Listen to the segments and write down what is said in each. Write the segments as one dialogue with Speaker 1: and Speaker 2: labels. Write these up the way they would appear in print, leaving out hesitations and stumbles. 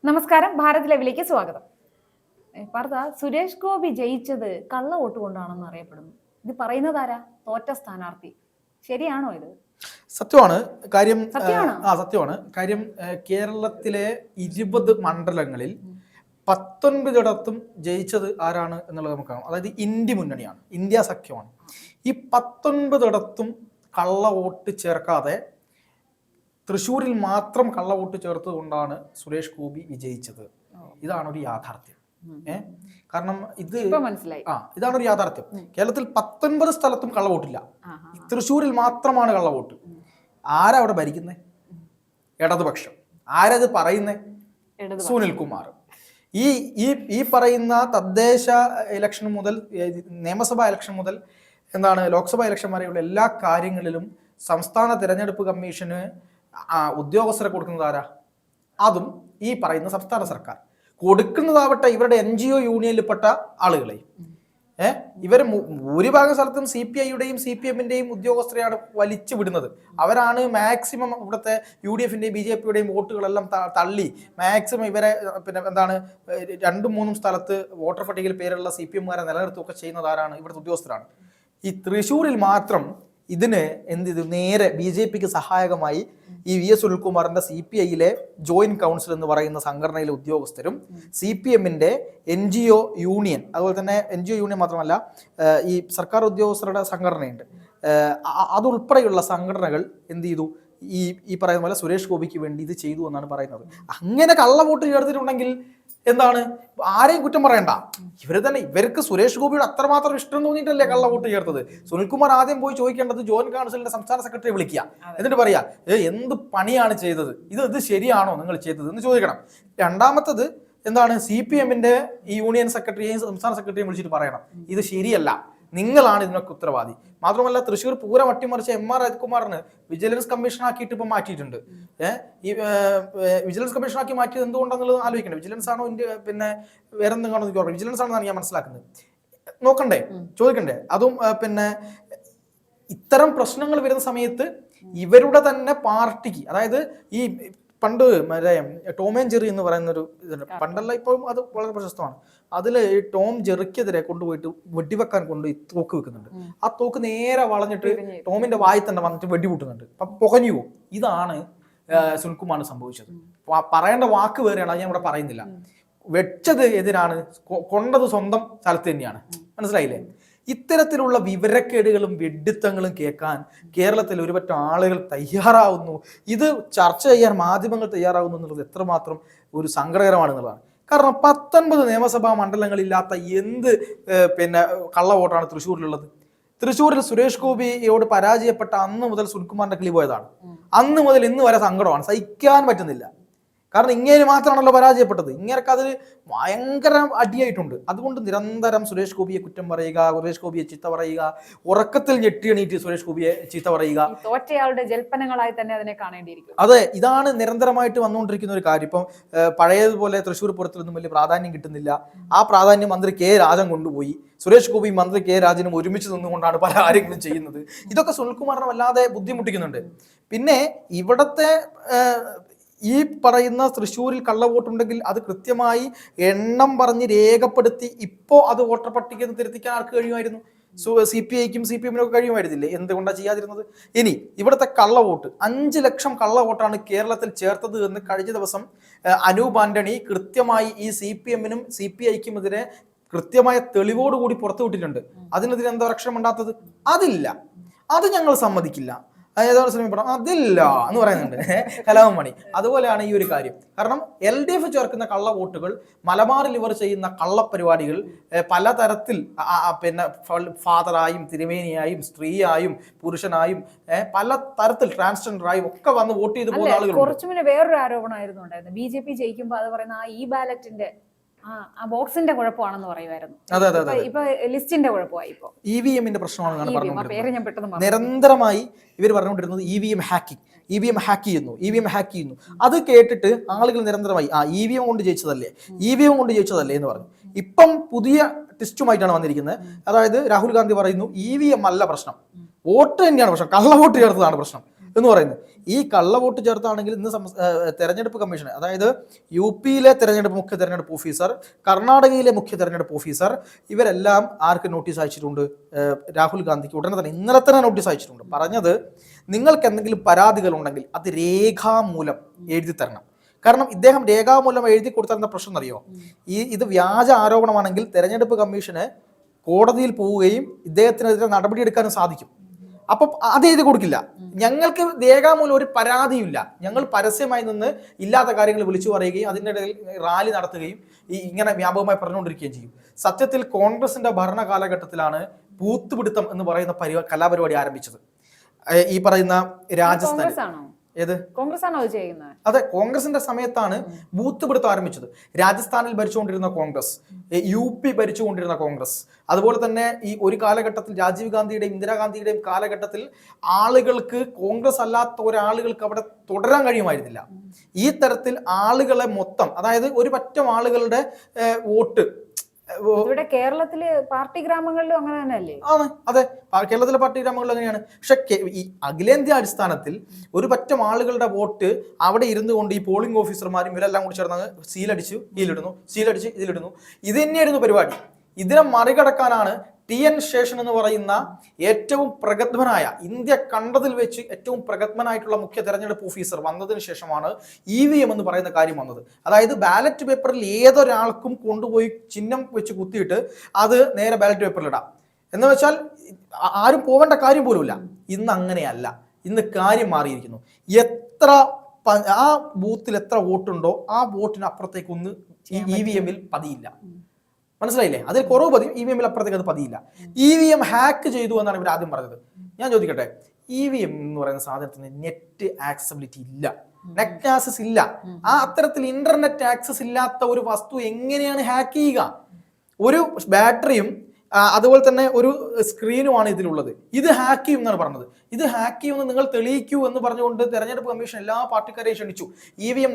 Speaker 1: നമസ്കാരം, ഭാരത് ലൈവിലേക്ക് സ്വാഗതം. പാർത്ത, സുരേഷ് ഗോപി ജയിച്ചത് കള്ള വോട്ട് കൊണ്ടാണെന്ന് അറിയപ്പെടുന്നു. ഇത് പറയുന്നത് ആരാ? തോറ്റ സ്ഥാനാർത്ഥി. ശരിയാണോ ഇത്?
Speaker 2: സത്യമാണ് കാര്യം.
Speaker 1: സത്യമാണ്
Speaker 2: കാര്യം. കേരളത്തിലെ 20 മണ്ഡലങ്ങളിൽ 19 ജയിച്ചത് ആരാണ് എന്നുള്ളത് നമുക്ക് കാണാം. അതായത് ഇന്ത്യ മുന്നണിയാണ്, ഇന്ത്യ സഖ്യമാണ്. ഈ 19 കള്ള വോട്ട് ചേർക്കാതെ തൃശ്ശൂരിൽ മാത്രം കള്ള വോട്ട് ചേർത്തത് കൊണ്ടാണ് സുരേഷ് ഗോപി വിജയിച്ചത്. ഇതാണ് ഒരു യാഥാർത്ഥ്യം. കാരണം ഇതാണ് ഒരു യാഥാർത്ഥ്യം. കേരളത്തിൽ 19 സ്ഥലത്തും കള്ള വോട്ടില്ല, തൃശ്ശൂരിൽ മാത്രമാണ് കള്ള വോട്ട്. ആരാ അവിടെ ഭരിക്കുന്നത്? ഇടതുപക്ഷം. ആരത് പറയുന്നേ? സുനിൽകുമാർ. ഈ പറയുന്ന തദ്ദേശ ഇലക്ഷൻ മുതൽ നിയമസഭാ ഇലക്ഷൻ മുതൽ ലോക്സഭാ ഇലക്ഷൻ വരെയുള്ള എല്ലാ കാര്യങ്ങളിലും സംസ്ഥാന തിരഞ്ഞെടുപ്പ് കമ്മീഷന് ഉദ്യോഗസ്ഥരെ കൊടുക്കുന്നത് ആരാ? അതും ഈ പറയുന്ന സംസ്ഥാന സർക്കാർ. കൊടുക്കുന്നതാവട്ടെ ഇവരുടെ NGO യൂണിയനിൽപ്പെട്ട ആളുകളെ. ഇവർ ഭൂരിഭാഗം സ്ഥലത്തും CPIയുടെയും CPMന്റെയും ഉദ്യോഗസ്ഥരെയാണ് വലിച്ചു വിടുന്നത്. അവരാണ് മാക്സിമം ഇവിടുത്തെ UDFന്റെയും BJPയുടെയും വോട്ടുകളെല്ലാം തള്ളി മാക്സിമം ഇവരെ 2-3 സ്ഥലത്ത് വോട്ടർ പട്ടികയിൽ പേരുള്ള CPMകാരെ നിലനിർത്തുകയൊക്കെ ചെയ്യുന്നത് ആരാണ്? ഇവിടുത്തെ ഉദ്യോഗസ്ഥരാണ്. ഈ തൃശ്ശൂരിൽ മാത്രം ഇതിന് നേരെ BJPക്ക് സഹായകമായി ഈ VS സുനിൽകുമാറിന്റെ CPIയിലെ ജോയിന്റ് കൗൺസിൽ എന്ന് പറയുന്ന സംഘടനയിലെ ഉദ്യോഗസ്ഥരും CPMന്റെ NGO യൂണിയൻ, അതുപോലെ തന്നെ NGO യൂണിയൻ മാത്രമല്ല ഈ സർക്കാർ ഉദ്യോഗസ്ഥരുടെ സംഘടനയുണ്ട്, അതുൾപ്പെടെയുള്ള സംഘടനകൾ എന്ത് ചെയ്തു? ഈ പറയുന്ന പോലെ സുരേഷ് ഗോപിക്ക് വേണ്ടി ഇത് ചെയ്തു എന്നാണ് പറയുന്നത്. അങ്ങനെ കള്ള വോട്ട് ചേർത്തിട്ടുണ്ടെങ്കിൽ ആരെയും കുറ്റം പറയണ്ട. ഇവർക്ക് സുരേഷ് ഗോപിയുടെ അത്രമാത്രം ഇഷ്ടം തോന്നിയിട്ടല്ലേ കള്ള വോട്ട് ചേർത്തത്. സുനിൽകുമാർ ആദ്യം പോയി ചോദിക്കേണ്ടത് ജോയിന്റ് കൗൺസിലിന്റെ സംസ്ഥാന സെക്രട്ടറി വിളിക്കുക, എന്നിട്ട് പറയാ എന്ത് പണിയാണ് ചെയ്തത്, ഇത് ശരിയാണോ നിങ്ങൾ ചെയ്തത് എന്ന് ചോദിക്കണം. രണ്ടാമത്തത് CPMന്റെ ഈ യൂണിയൻ സെക്രട്ടറിയെയും സംസ്ഥാന സെക്രട്ടറിയെയും വിളിച്ചിട്ട് പറയണം ഇത് ശരിയല്ല, നിങ്ങളാണ് ഇതിനൊക്കെ ഉത്തരവാദി. മാത്രമല്ല തൃശ്ശൂർ പൂരം അട്ടിമറിച്ച MR രാജ്കുമാറിന് വിജിലൻസ് കമ്മീഷനാക്കിയിട്ട് ഇപ്പം മാറ്റിയിട്ടുണ്ട്. ഈ വിജിലൻസ് കമ്മീഷനാക്കി മാറ്റിയത് എന്തുകൊണ്ടാണെന്നുള്ളത് ആലോചിക്കണ്ടേ? വിജിലൻസ് ആണോ വേറെ എന്തെങ്കിലും എനിക്ക് ഓർമ്മ, വിജിലൻസ് ആണെന്നാണ് ഞാൻ മനസ്സിലാക്കുന്നത്. നോക്കണ്ടേ, ചോദിക്കണ്ടേ? അതും ഇത്തരം പ്രശ്നങ്ങൾ വരുന്ന സമയത്ത് ഇവരുടെ തന്നെ പാർട്ടിക്ക്, അതായത് ഈ പണ്ട് ടോം ആൻഡ് ജെറി എന്ന് പറയുന്നൊരു ഇതുണ്ട്, പണ്ടല്ല ഇപ്പം അത് വളരെ പ്രശസ്തമാണ്. അതിൽ ടോം ജെറിക്കെതിരെ കൊണ്ടുപോയിട്ട് വെടിവെക്കാൻ കൊണ്ടുപോയി തോക്ക് വെക്കുന്നുണ്ട്. ആ തോക്ക് നേരെ വളഞ്ഞിട്ട് ടോമിന്റെ വായി തന്നെ വന്നിട്ട് വെടിപൊട്ടുന്നുണ്ട്. അപ്പം പുകഞ്ഞു പോകും. ഇതാണ് സുനിൽകുമാറിന് സംഭവിച്ചത്. പറയേണ്ട വാക്ക് വേറെയാണ്, അത് ഞാൻ ഇവിടെ പറയുന്നില്ല. വെച്ചത് എതിരാണ്, കൊണ്ടത് സ്വന്തം സ്ഥലത്ത് തന്നെയാണ്. മനസ്സിലായില്ലേ? ഇത്തരത്തിലുള്ള വിവരക്കേടുകളും വെഡിത്തങ്ങളും കേൾക്കാൻ കേരളത്തിൽ ഒരുപറ്റം ആളുകൾ തയ്യാറാവുന്നു, ഇത് ചർച്ച ചെയ്യാൻ മാധ്യമങ്ങൾ തയ്യാറാവുന്നു എന്നുള്ളത് എത്രമാത്രം ഒരു സങ്കടകരമാണെന്നുള്ളതാണ്. കാരണം 19 നിയമസഭാ മണ്ഡലങ്ങളില്ലാത്ത എന്ത് കള്ള വോട്ടാണ് തൃശ്ശൂരിലുള്ളത്? തൃശ്ശൂരിൽ സുരേഷ് ഗോപിയോട് പരാജയപ്പെട്ട അന്ന് മുതൽ സുനിൽകുമാറിന്റെ കിളി പോയതാണ്. അന്ന് മുതൽ ഇന്ന് വരെ സങ്കടമാണ്, സഹിക്കാൻ പറ്റുന്നില്ല. കാരണം ഇങ്ങനെ മാത്രമാണല്ലോ പരാജയപ്പെട്ടത്. ഇങ്ങനെയൊക്കെ അതിൽ ഭയങ്കര അടിയായിട്ടുണ്ട്. അതുകൊണ്ട് നിരന്തരം സുരേഷ് ഗോപിയെ കുറ്റം പറയുക, സുരേഷ് ഗോപിയെ ചീത്ത പറയുക, ഉറക്കത്തിൽ ഞെട്ടിയണീറ്റ് സുരേഷ് ഗോപിയെ ചീത്ത പറയുക,
Speaker 1: തോറ്റയാളുടെ ജൽപ്പനങ്ങളായി തന്നെ അതിനെ കാണേണ്ടിയിരിക്കും.
Speaker 2: അതെ, ഇതാണ് നിരന്തരമായിട്ട് വന്നുകൊണ്ടിരിക്കുന്ന ഒരു കാര്യം. ഇപ്പം പഴയതുപോലെ തൃശ്ശൂർ പൂരത്തിലൊന്നും വലിയ പ്രാധാന്യം കിട്ടുന്നില്ല. ആ പ്രാധാന്യം മന്ത്രി കെ രാജൻ കൊണ്ടുപോയി. സുരേഷ് ഗോപി മന്ത്രി കെ രാജനും ഒരുമിച്ച് നിന്നുകൊണ്ടാണ് പല കാര്യങ്ങളും ചെയ്യുന്നത്. ഇതൊക്കെ സുനിൽകുമാറിനെ വല്ലാതെ ബുദ്ധിമുട്ടിക്കുന്നുണ്ട്. പിന്നെ ഇവിടത്തെ ഈ പറയുന്ന തൃശ്ശൂരിൽ കള്ളവോട്ടുണ്ടെങ്കിൽ അത് കൃത്യമായി എണ്ണം പറഞ്ഞ് രേഖപ്പെടുത്തി ഇപ്പോൾ അത് വോട്ടർ പട്ടികയിൽ നിന്ന് തിരുത്തിക്കാൻ ആർക്ക് കഴിയുമായിരുന്നു? CPIക്കും CPMനും കഴിയുമായിരുന്നില്ലേ? എന്തുകൊണ്ടാണ് ചെയ്യാതിരുന്നത്? ഇനി ഇവിടുത്തെ കള്ളവോട്ട് 5 ലക്ഷം കള്ളവോട്ടാണ് കേരളത്തിൽ ചേർത്തത് എന്ന് കഴിഞ്ഞ ദിവസം അനൂപ് ആന്റണി കൃത്യമായി ഈ CPMനും CPIക്കും എതിരെ കൃത്യമായ തെളിവോടുകൂടി പുറത്തുവിട്ടിട്ടുണ്ട്. അതിനെതിരെ എന്താ രക്ഷണം ഉണ്ടാത്തത്? അതില്ല, അത് ഞങ്ങൾ സമ്മതിക്കില്ല, ഏതാണ് സിനിമ പടം അതില്ല എന്ന് പറയുന്നുണ്ട് കലാമണി. അതുപോലെയാണ് ഈ ഒരു കാര്യം. കാരണം LDF ചേർക്കുന്ന കള്ള വോട്ടുകൾ, മലബാറിൽ ഇവർ ചെയ്യുന്ന കള്ളപ്പരിപാടികൾ പലതരത്തിൽ ഫാദറായും തിരുമേനിയായും സ്ത്രീയായും പുരുഷനായും പല തരത്തിൽ ട്രാൻസ്ജെൻഡറായും ഒക്കെ വന്ന് വോട്ട് ചെയ്ത് പോകുന്ന ആളുകൾ.
Speaker 1: കുറച്ചു മുന്നേ വേറൊരു ആരോപണമായിരുന്നു ഉണ്ടായിരുന്നു, BJP ജയിക്കുമ്പോൾ അത് പറയുന്ന ഈ ബാലറ്റിന്റെ ആ ബോക്സിന്റെ കുഴപ്പമാണെന്ന് പറയുമായിരുന്നു. ഇപ്പൊ ലിസ്റ്റിന്റെ കുഴപ്പമായി. ഇപ്പൊ
Speaker 2: EVMന്റെ പ്രശ്നമാണ് നിരന്തരമായി ഇവർ പറഞ്ഞുകൊണ്ടിരുന്നത്. EVM ഹാക്ക് ചെയ്യുന്നു. അത് കേട്ടിട്ട് ആളുകൾ നിരന്തരമായി EVM കൊണ്ട് ജയിച്ചതല്ലേ എന്ന് പറഞ്ഞു. ഇപ്പം പുതിയ ടെസ്റ്റുമായിട്ടാണ് വന്നിരിക്കുന്നത്. അതായത് രാഹുൽ ഗാന്ധി പറയുന്നു EVM അല്ല പ്രശ്നം, വോട്ട് തന്നെയാണ് പ്രശ്നം, കള്ളവോട്ട് ചേർത്തതാണ് പ്രശ്നം എന്ന് പറയുന്നത്. ഈ കള്ളവോട്ട് ചേർത്താണെങ്കിൽ ഇന്ന് തെരഞ്ഞെടുപ്പ് കമ്മീഷൻ, അതായത് UP-യിലെ മുഖ്യ തെരഞ്ഞെടുപ്പ് ഓഫീസർ, കർണാടകയിലെ മുഖ്യ തെരഞ്ഞെടുപ്പ് ഓഫീസർ, ഇവരെല്ലാം ആർക്ക് നോട്ടീസ് അയച്ചിട്ടുണ്ട്? രാഹുൽ ഗാന്ധിക്ക് ഉടനെ തന്നെ, ഇന്നലെ തന്നെ നോട്ടീസ് അയച്ചിട്ടുണ്ട്. പറഞ്ഞത് നിങ്ങൾക്ക് എന്തെങ്കിലും പരാതികൾ ഉണ്ടെങ്കിൽ അത് രേഖാമൂലം എഴുതി തരണം. കാരണം ഇദ്ദേഹം രേഖാമൂലം എഴുതി കൊടുത്തിരുന്ന പ്രശ്നം എന്നറിയോ? ഇത് വ്യാജ ആരോപണമാണെങ്കിൽ തെരഞ്ഞെടുപ്പ് കമ്മീഷന് കോടതിയിൽ പോവുകയും ഇദ്ദേഹത്തിനെതിരെ നടപടിയെടുക്കാനും സാധിക്കും. അപ്പം അത് എഴുതി കൊടുക്കില്ല. ഞങ്ങൾക്ക് രേഖാമൂലം ഒരു പരാതിയില്ല, ഞങ്ങൾ പരസ്യമായി നിന്ന് ഇല്ലാത്ത കാര്യങ്ങൾ വിളിച്ചു പറയുകയും അതിൻ്റെ ഇടയിൽ റാലി നടത്തുകയും ഇങ്ങനെ വ്യാപകമായി പറഞ്ഞുകൊണ്ടിരിക്കുകയും ചെയ്യും. സത്യത്തിൽ കോൺഗ്രസിന്റെ ഭരണ കാലഘട്ടത്തിലാണ് ബൂത്തുപിടുത്തം എന്ന് പറയുന്ന കലാപരിപാടി ആരംഭിച്ചത്. ഈ പറയുന്ന രാജസ്ഥാൻ, ഏത്
Speaker 1: കോൺഗ്രസ് ആണോ അത് ചെയ്യുന്നത്?
Speaker 2: അതെ, കോൺഗ്രസിന്റെ സമയത്താണ് ബൂത്ത് പിടുത്തം ആരംഭിച്ചത്. രാജസ്ഥാനിൽ ഭരിച്ചുകൊണ്ടിരുന്ന കോൺഗ്രസ്, UP ഭരിച്ചുകൊണ്ടിരുന്ന കോൺഗ്രസ്, അതുപോലെ തന്നെ ഈ ഒരു കാലഘട്ടത്തിൽ രാജീവ് ഗാന്ധിയുടെയും ഇന്ദിരാഗാന്ധിയുടെയും കാലഘട്ടത്തിൽ ആളുകൾക്ക്, കോൺഗ്രസ് അല്ലാത്ത ഒരാളുകൾക്ക് അവിടെ തുടരാൻ കഴിയുമായിരുന്നില്ല. ഈ തരത്തിൽ ആളുകളെ മൊത്തം, അതായത് ഒരു പറ്റം ആളുകളുടെ വോട്ട്
Speaker 1: ഇവിടെ കേരളത്തില് പാർട്ടി ഗ്രാമങ്ങളിലും അങ്ങനെ തന്നെയല്ലേ?
Speaker 2: അതെ, കേരളത്തിലെ പാർട്ടി ഗ്രാമങ്ങളിൽ അങ്ങനെയാണ്. പക്ഷെ ഈ അഖിലേന്ത്യാ അടിസ്ഥാനത്തിൽ ഒരു പറ്റം ആളുകളുടെ വോട്ട് അവിടെ ഇരുന്നു കൊണ്ട് ഈ പോളിംഗ് ഓഫീസർമാരും ഇവരെല്ലാം കൂടി ചേർന്ന് സീലടിച്ചു ഇതിലിടുന്നു, സീലടിച്ച് ഇതിലിടുന്നു. ഇത് തന്നെയായിരുന്നു പരിപാടി. ഇതിനെ മറികടക്കാനാണ് TN ശേഷൻ എന്ന് പറയുന്ന ഏറ്റവും പ്രഗത്ഭനായ, ഇന്ത്യ കണ്ടതിൽ വെച്ച് ഏറ്റവും പ്രഗത്ഭനായിട്ടുള്ള മുഖ്യ തെരഞ്ഞെടുപ്പ് ഓഫീസർ വന്നതിന് ശേഷമാണ് EVM എന്ന് പറയുന്ന കാര്യം വന്നത്. അതായത് ബാലറ്റ് പേപ്പറിൽ ഏതൊരാൾക്കും കൊണ്ടുപോയി ചിഹ്നം വെച്ച് കുത്തിയിട്ട് അത് നേരെ ബാലറ്റ് പേപ്പറിൽ ഇടാം എന്ന് വെച്ചാൽ ആരും പോകേണ്ട കാര്യം പോലുമില്ല. ഇന്ന് അങ്ങനെയല്ല. ഇന്ന് കാര്യം മാറിയിരിക്കുന്നു. ആ ബൂത്തിൽ എത്ര വോട്ടുണ്ടോ ആ വോട്ടിന് അപ്പുറത്തേക്കൊന്ന് EVM-ൽ പതിയില്ല. മനസ്സിലായില്ലേ? അതിൽ കുറവ് പതിയും, EVM-ൽ അപ്പുറത്തേക്ക് അത് പതിയില്ല. EVM ഹാക്ക് ചെയ്തു എന്നാണ് ഇവർ ആദ്യം പറഞ്ഞത്. ഞാൻ ചോദിക്കട്ടെ, EVM എന്ന് പറയുന്ന സാധനത്തിന് നെറ്റ് ആക്സസിബിലിറ്റി ഇല്ല, നെറ്റ് ആക്സസ് ഇല്ല. ആ അത്തരത്തിൽ ഇന്റർനെറ്റ് ആക്സസ് ഇല്ലാത്ത ഒരു വസ്തു എങ്ങനെയാണ് ഹാക്ക് ചെയ്യുക? ഒരു ബാറ്ററിയും അതുപോലെ തന്നെ ഒരു സ്ക്രീനുമാണ് ഇതിലുള്ളത്. ഇത് ഹാക്ക് ചെയ്യും എന്നാണ് പറഞ്ഞത്. ഇത് ഹാക്ക് ചെയ്യുമെന്ന് നിങ്ങൾ തെളിയിക്കൂ എന്ന് പറഞ്ഞുകൊണ്ട് തെരഞ്ഞെടുപ്പ് കമ്മീഷൻ എല്ലാ പാർട്ടിക്കാരെയും ക്ഷണിച്ചു. EVM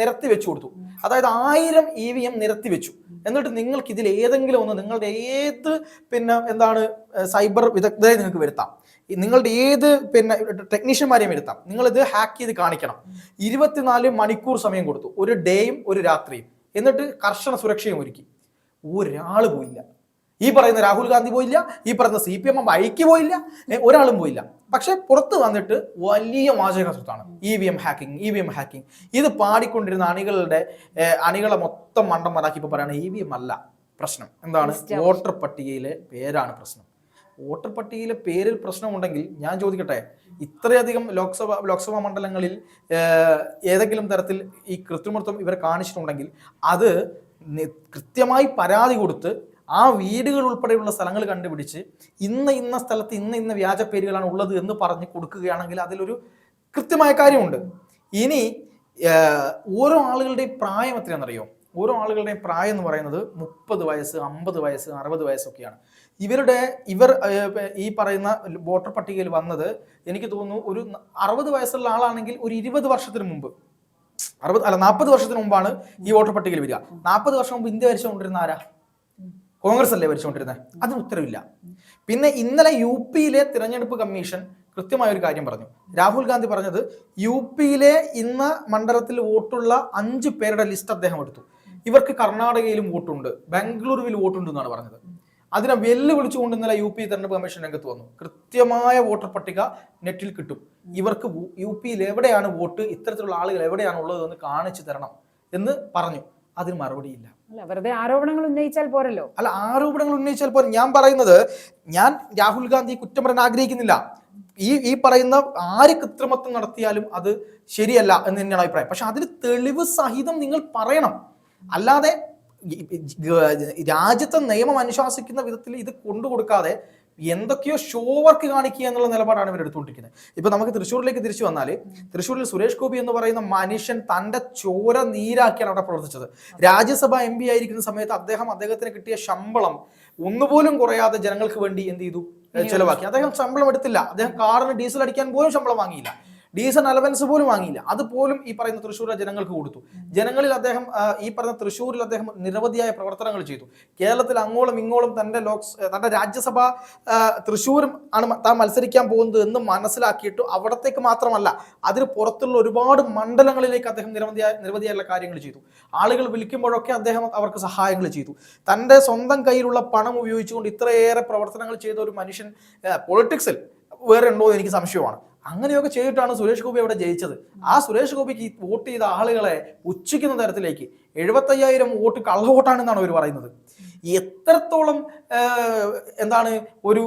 Speaker 2: നിരത്തി വെച്ചു കൊടുത്തു. അതായത് 1000 EVM നിരത്തി വെച്ചു. എന്നിട്ട് നിങ്ങൾക്ക് ഇതിൽ ഏതെങ്കിലും ഒന്ന്, നിങ്ങളുടെ ഏത് സൈബർ വിദഗ്ധരെ നിങ്ങൾക്ക് വരുത്താം, നിങ്ങളുടെ ഏത് ടെക്നീഷ്യന്മാരെയും വരുത്താം, നിങ്ങളിത് ഹാക്ക് ചെയ്ത് കാണിക്കണം. 24 മണിക്കൂർ സമയം കൊടുത്തു, ഒരു ഡേയും ഒരു രാത്രിയും. എന്നിട്ട് കർശന സുരക്ഷയും ഒരുക്കി. ഒരാൾ പോയില്ല. ഈ പറയുന്ന രാഹുൽ ഗാന്ധി പോയില്ല, ഈ പറയുന്ന CPM ഐക്യ പോയില്ല, ഒരാളും പോയില്ല. പക്ഷെ പുറത്ത് വന്നിട്ട് വലിയ വാചകത്വത്താണ് EVM ഹാക്കിംഗ്. ഇത് പാടിക്കൊണ്ടിരുന്ന അണികളെ മൊത്തം മണ്ടന്മാരാക്കി ഇപ്പോൾ പറയുന്നത് EVM അല്ല പ്രശ്നം. എന്താണ്? വോട്ടർ പട്ടികയിലെ പേരാണ് പ്രശ്നം. വോട്ടർ പട്ടികയിലെ പേരിൽ പ്രശ്നമുണ്ടെങ്കിൽ ഞാൻ ചോദിക്കട്ടെ, ഇത്രയധികം ലോക്സഭാ മണ്ഡലങ്ങളിൽ ഏതെങ്കിലും തരത്തിൽ ഈ കൃത്രിമത്വം ഇവർ കാണിച്ചിട്ടുണ്ടെങ്കിൽ അത് കൃത്യമായി പരാതി കൊടുത്ത് ആ വീടുകൾ ഉൾപ്പെടെയുള്ള സ്ഥലങ്ങൾ കണ്ടുപിടിച്ച് ഇന്ന സ്ഥലത്ത് ഇന്ന വ്യാജ പേരുകളാണ് ഉള്ളത് എന്ന് പറഞ്ഞ് കൊടുക്കുകയാണെങ്കിൽ അതിലൊരു കൃത്യമായ കാര്യമുണ്ട്. ഇനി ഓരോ ആളുകളുടെയും പ്രായം എത്രയാണെന്നറിയോ? ഓരോ ആളുകളുടെയും പ്രായം എന്ന് പറയുന്നത് 30 വയസ്സ്, 50 വയസ്സ്, 60 വയസ്സൊക്കെയാണ്. ഇവർ ഈ പറയുന്ന വോട്ടർ പട്ടികയിൽ വന്നത് എനിക്ക് തോന്നുന്നു ഒരു 60 വയസ്സുള്ള ആളാണെങ്കിൽ ഒരു 20 വർഷത്തിന് മുമ്പ്, 40 വർഷത്തിന് മുമ്പാണ് ഈ വോട്ടർ പട്ടികയിൽ വരിക. 40 വർഷം മുമ്പ് ഇന്ത്യ ഭരിച്ചുകൊണ്ടിരുന്ന ആരാ? കോൺഗ്രസ് അല്ലേ ഭരിച്ചുകൊണ്ടിരുന്നത്? അതിന് ഉത്തരവില്ല. പിന്നെ ഇന്നലെ UP-യിലെ തിരഞ്ഞെടുപ്പ് കമ്മീഷൻ കൃത്യമായ ഒരു കാര്യം പറഞ്ഞു. രാഹുൽ ഗാന്ധി പറഞ്ഞത് UP-യിലെ ഇന്ന മണ്ഡലത്തിൽ വോട്ടുള്ള 5 പേരുടെ ലിസ്റ്റ് അദ്ദേഹം എടുത്തു. ഇവർക്ക് കർണാടകയിലും വോട്ടുണ്ട്, ബാംഗ്ലൂരുവിൽ വോട്ടുണ്ട് എന്നാണ് പറഞ്ഞത്. അതിനെ വെല്ലുവിളിച്ചുകൊണ്ട് ഇന്നലെ UP തെരഞ്ഞെടുപ്പ് കമ്മീഷൻ രംഗത്ത് വന്നു. കൃത്യമായ വോട്ടർ പട്ടിക നെറ്റിൽ കിട്ടും. ഇവർക്ക് UP-യിൽ എവിടെയാണ് വോട്ട്, ഇത്തരത്തിലുള്ള ആളുകൾ എവിടെയാണ് ഉള്ളതെന്ന് കാണിച്ചു തരണം എന്ന് പറഞ്ഞു. അതിന് മറുപടിയില്ല.
Speaker 1: വെറുതെ ആരോപണങ്ങൾ ഉന്നയിച്ചാൽ പോരല്ലോ.
Speaker 2: ആരോപണങ്ങൾ ഉന്നയിച്ചാൽ പോലും. ഞാൻ പറയുന്നത്, ഞാൻ രാഹുൽ ഗാന്ധിയെ കുറ്റം പറയാൻ ആഗ്രഹിക്കുന്നില്ല. ഈ പറയുന്ന ആര് കൃത്രിമത്വം നടത്തിയാലും അത് ശരിയല്ല എന്ന് തന്നെയാണ് അഭിപ്രായം. പക്ഷെ അതിന് തെളിവ് സഹിതം നിങ്ങൾ പറയണം. അല്ലാതെ രാജ്യത്തെ നിയമം അനുശാസിക്കുന്ന വിധത്തിൽ ഇത് കൊണ്ടുകൊടുക്കാതെ എന്തൊക്കെയോ ഷോ വർക്ക് കാണിക്കുക എന്നുള്ള നിലപാടാണ് ഇവർ എടുത്തുകൊണ്ടിരിക്കുന്നത്. ഇപ്പൊ നമുക്ക് തൃശ്ശൂരിലേക്ക് തിരിച്ചു വന്നാൽ, തൃശ്ശൂരിൽ സുരേഷ് ഗോപി എന്ന് പറയുന്ന മനുഷ്യൻ തന്റെ ചോര നീരാക്കിയാണ് അവിടെ പ്രവർത്തിച്ചത്. രാജ്യസഭ MP ആയിരിക്കുന്ന സമയത്ത് അദ്ദേഹത്തിന് കിട്ടിയ ശമ്പളം ഒന്നുപോലും കുറയാതെ ജനങ്ങൾക്ക് വേണ്ടി എന്ത് ചെയ്തു? ചെലവാക്കി. അദ്ദേഹം ശമ്പളം എടുത്തില്ല. അദ്ദേഹം കാറിന് ഡീസൽ അടിക്കാൻ പോലും ശമ്പളം വാങ്ങിയില്ല. ഡീസന്റ് അലവൻസ് പോലും വാങ്ങിയില്ല. അതുപോലും ഈ പറയുന്ന തൃശ്ശൂരിലെ ജനങ്ങൾക്ക് കൊടുത്തു. ജനങ്ങളിൽ അദ്ദേഹം ഈ പറഞ്ഞ തൃശ്ശൂരിൽ അദ്ദേഹം നിരവധിയായ പ്രവർത്തനങ്ങൾ ചെയ്തു. കേരളത്തിൽ അങ്ങോളം ഇങ്ങോളം തന്റെ രാജ്യസഭ തൃശ്ശൂരും ആണ് താൻ മത്സരിക്കാൻ പോകുന്നത് എന്ന് മനസ്സിലാക്കിയിട്ട് അവിടത്തേക്ക് മാത്രമല്ല അതിന് പുറത്തുള്ള ഒരുപാട് മണ്ഡലങ്ങളിലേക്ക് അദ്ദേഹം നിരവധിയായുള്ള കാര്യങ്ങൾ ചെയ്തു. ആളുകൾ വിളിക്കുമ്പോഴൊക്കെ അദ്ദേഹം അവർക്ക് സഹായങ്ങൾ ചെയ്തു. തൻ്റെ സ്വന്തം കയ്യിലുള്ള പണം ഉപയോഗിച്ചുകൊണ്ട് ഇത്രയേറെ പ്രവർത്തനങ്ങൾ ചെയ്ത ഒരു മനുഷ്യൻ പൊളിറ്റിക്സിൽ വേറെ ഉണ്ടോ എന്ന് എനിക്ക് സംശയമാണ്. അങ്ങനെയൊക്കെ ചെയ്തിട്ടാണ് സുരേഷ് ഗോപി അവിടെ ജയിച്ചത്. ആ സുരേഷ് ഗോപിക്ക് വോട്ട് ചെയ്ത ആളുകളെ പുച്ഛിക്കുന്ന തരത്തിലേക്ക് 75,000 വോട്ട് കള്ളവോട്ടാണെന്നാണ് അവർ പറയുന്നത്. എത്രത്തോളം എന്താണ് ഒരു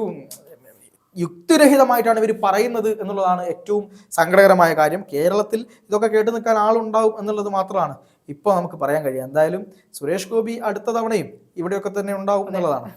Speaker 2: യുക്തിരഹിതമായിട്ടാണ് ഇവർ പറയുന്നത് എന്നുള്ളതാണ് ഏറ്റവും സങ്കടകരമായ കാര്യം. കേരളത്തിൽ ഇതൊക്കെ കേട്ട് നിൽക്കാൻ ആളുണ്ടാവും എന്നുള്ളത് മാത്രമാണ് ഇപ്പോൾ നമുക്ക് പറയാൻ കഴിയുക. എന്തായാലും സുരേഷ് ഗോപി അടുത്ത തവണയും ഇവിടെയൊക്കെ തന്നെ ഉണ്ടാവും എന്നുള്ളതാണ്.